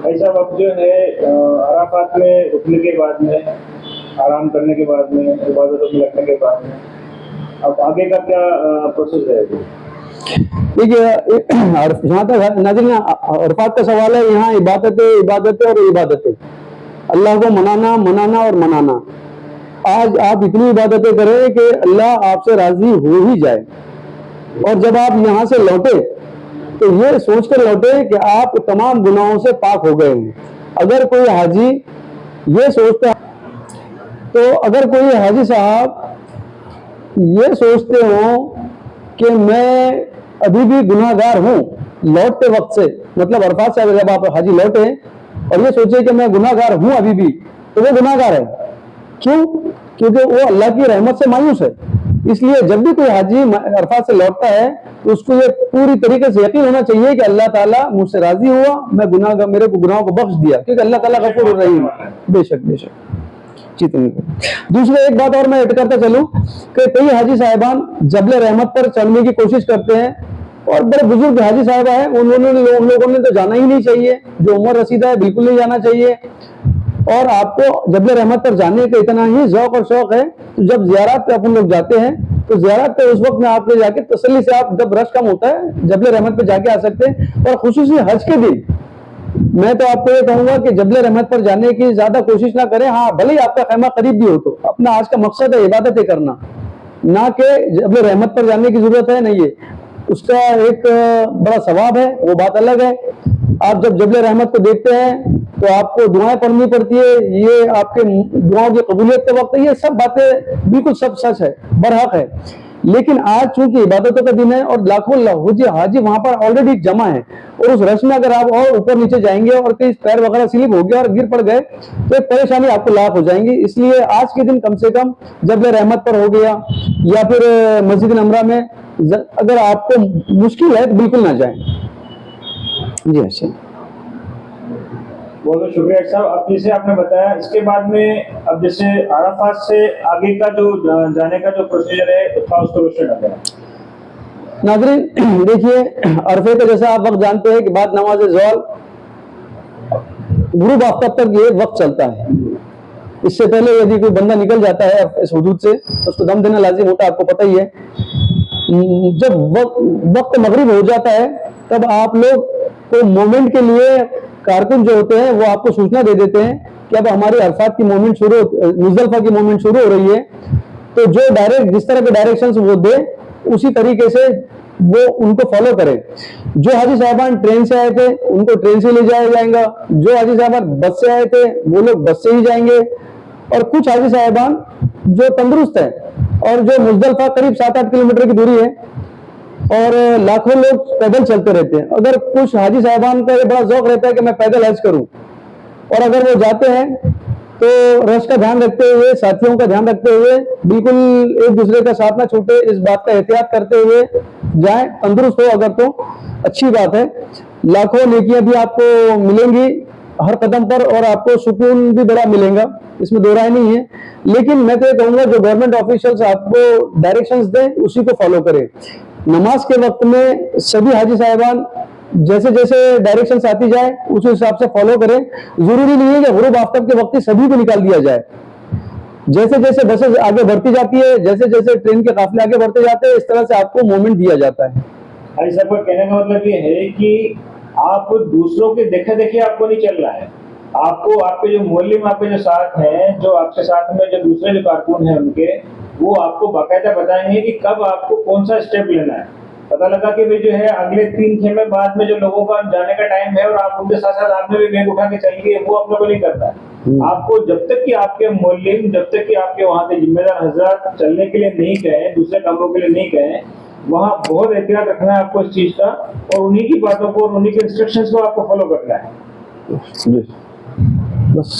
ایسا وقت جو ہے عرفات میں رکنے کے بعد میں، آرام کرنے کے بعد میں، عبادتوں میں لگنے کے بعد میں، اب آگے کا کیا پروسیس رہے گا؟ دیکھیے جہاں تک ناظرین عرفات کا سوال ہے، یہاں عبادتیں اور عبادتیں، اللہ کو منانا اور منانا۔ آج آپ اتنی عبادتیں کریں کہ اللہ آپ سے راضی ہو ہی جائے، اور جب آپ یہاں سے لوٹے تو یہ سوچ کر لوٹے کہ آپ تمام گناہوں سے پاک ہو گئے ہیں۔ اگر کوئی حاجی یہ سوچتا ہے، تو اگر کوئی حاجی صاحب یہ سوچتے ہوں کہ میں ابھی بھی گناہ گار ہوں لوٹتے وقت سے، مطلب عرفات سے جب آپ حاجی لوٹے اور یہ سوچے کہ میں گناہ گار ہوں ابھی بھی، تو وہ گناہ گار ہے۔ کیوں؟ کیونکہ وہ اللہ کی رحمت سے مایوس ہے۔ اس لیے جب بھی کوئی حاجی عرفات سے لوٹتا ہے تو اس کو یہ پوری طریقے سے یقین ہونا چاہیے کہ اللہ تعالیٰ مجھ سے راضی ہوا، میں میرے کو گناہوں کو بخش دیا، کیونکہ اللہ تعالیٰ غفور الرحیم ہے۔ بے شک بے شک۔ دوسرے ایک بات اور میں ایڈ کرتا چلوں کہ کئی حاجی صاحبان جبل رحمت پر چڑھنے کی کوشش کرتے ہیں، اور بڑے بزرگ حاجی صاحبہ ہیں، ان لوگوں نے تو جانا ہی نہیں چاہیے، جو عمر رسیدہ ہے بالکل نہیں جانا چاہیے۔ اور آپ کو جبل رحمت پر جانے کا اتنا ہی ذوق اور شوق ہے، تو جب زیارات پہ اپن لوگ جاتے ہیں تو زیارت پہ اس وقت میں آپ لے جا کے تسلی سے، آپ جب رش کم ہوتا ہے جبل رحمت پہ جا کے آ سکتے ہیں۔ اور خصوصی حج کے دن میں تو آپ کو یہ کہوں گا کہ جبل رحمت پر جانے کی زیادہ کوشش نہ کریں، ہاں بھلے ہی آپ کا خیمہ قریب بھی ہو، تو اپنا آج کا مقصد ہے عبادتیں کرنا، نہ کہ جبل رحمت پر جانے کی ضرورت ہے نہیں ہے، اس کا ایک بڑا ثواب ہے، وہ بات الگ ہے۔ آپ جب جبل رحمت کو دیکھتے ہیں تو آپ کو دعائیں پڑھنی پڑتی ہے، یہ آپ کے دعاؤں کی قبولیت کے وقت ہے، یہ سب باتیں بالکل سب سچ ہے، برحق ہے۔ لیکن آج چونکہ عبادتوں کا دن ہے اور لاکھوں حاجی وہاں پر آلریڈی جمع ہیں، اور اس رش میں اگر آپ اور اوپر نیچے جائیں گے اور کہیں پیر وغیرہ سلپ ہو گیا اور گر پڑ گئے تو ایک پریشانی آپ کو لاحق ہو جائیں گی۔ اس لیے آج کے دن کم سے کم جبل رحمت پر ہو گیا یا پھر مسجد نمرہ میں اگر آپ کو مشکل ہے تو بالکل نہ جائیں۔ جی اچھا، بہت بہت شکریہ صاحب۔ اب جیسے آپ نے بتایا اس کے بعد میں اب جیسے عرفات سے آگے کا جو جانے کا جو پروسیجر ہے اس کو روشن کریں۔ ناظرین دیکھیے عرفے کا جیسا آپ وقت جانتے ہیں کہ بعد نماز زوال غروب آفتاب تک یہ وقت چلتا ہے۔ اس سے پہلے یدی کوئی بندہ نکل جاتا ہے اس حدود سے اس کو دم دینا لازم ہوتا ہے، آپ کو پتہ ہی ہے۔ جب وقت مغرب ہو جاتا ہے تب آپ لوگ کو مومنٹ کے لیے کارکن جو ہوتے ہیں وہ آپ کو سوچنا دے دیتے ہیں کہ اب ہماری عرفات کی مومنٹ مزدلفہ کی مومنٹ شروع ہو رہی ہے، تو جو جس طرح کے ڈائریکشنز وہ دے اسی طریقے سے وہ ان کو فالو کرے۔ جو حاجی صاحبان ٹرین سے آئے تھے ان کو ٹرین سے لے جایا جائے گا، جو حاجی صاحبان بس سے آئے تھے وہ لوگ بس سے ہی جائیں گے، اور کچھ حاجی صاحبان جو تندرست ہیں اور جو مزدلفہ قریب 7-8 کلومیٹر کی دوری ہے اور لاکھوں لوگ پیدل چلتے رہتے ہیں، اگر کچھ حاجی صاحبان کا یہ بڑا ذوق رہتا ہے کہ میں پیدل حج کروں، اور اگر وہ جاتے ہیں تو رش کا دھیان رکھتے ہوئے، ساتھیوں کا دھیان رکھتے ہوئے، بالکل ایک دوسرے کا ساتھ نہ چھوٹے، اس بات کا احتیاط کرتے ہوئے جائیں، تندرست ہو اگر تو اچھی بات ہے۔ لاکھوں نیکیاں بھی آپ کو ملیں گی ہر قدم پر، اور آپ کو سکون بھی بڑا ملے گا، اس میں دو رائے نہیں ہے۔ لیکن میں تو یہ کہوں گا جو گورنمنٹ آفیشلز آپ کو ڈائریکشنز دیں اسی کو فالو کریں۔ نماز کے وقت میں سبھی حاجی صاحبان جیسے جیسے ڈائریکشنز آتی جائے اس حساب سے فالو کریں۔ ضروری نہیں ہے کہ غروب آفتاب کے وقت ہی سبھی کو نکال دیا جائے، جیسے جیسے بسیں آگے بڑھتی جاتی ہے، جیسے جیسے ٹرین کے قافلے آگے بڑھتے جاتے ہیں، اس طرح سے آپ کو مومنٹ دیا جاتا ہے۔ حاجی صاحب کا کہنے کا مطلب یہ ہے کہ آپ دوسروں کے دیکھے دیکھے آپ کو نہیں چل رہا ہے، آپ کو آپ کے جو معلم آپ کے جو ساتھ ہیں، جو آپ کے ساتھ میں جو دوسرے جو کارکن ہیں ان کے، وہ آپ کو باقاعدہ بتائیں گے کہ کب آپ کو کون سا اسٹیپ لینا ہے۔ پتہ لگا کہ جو ہے اگلے 3 خیمے بعد میں جو لوگوں کا جانے کا ٹائم ہے اور آپ ان کے ساتھ ساتھ آپ نے بھی بیگ اٹھا کے چلیے، وہ اپنے کو نہیں کرتا ہے۔ آپ کو جب تک کہ آپ کے معلم، جب تک کہ آپ کے وہاں کے ذمہ دار حضرات چلنے کے لیے نہیں کہیں، دوسرے کاموں کے لیے نہیں کہیں، وہاں بہت احتیاط رکھنا ہے آپ کو اس چیز کا، اور انہی کی باتوں کو اور انہی کے انسٹرکشنز کو آپ کو فالو کرنا ہے۔ بس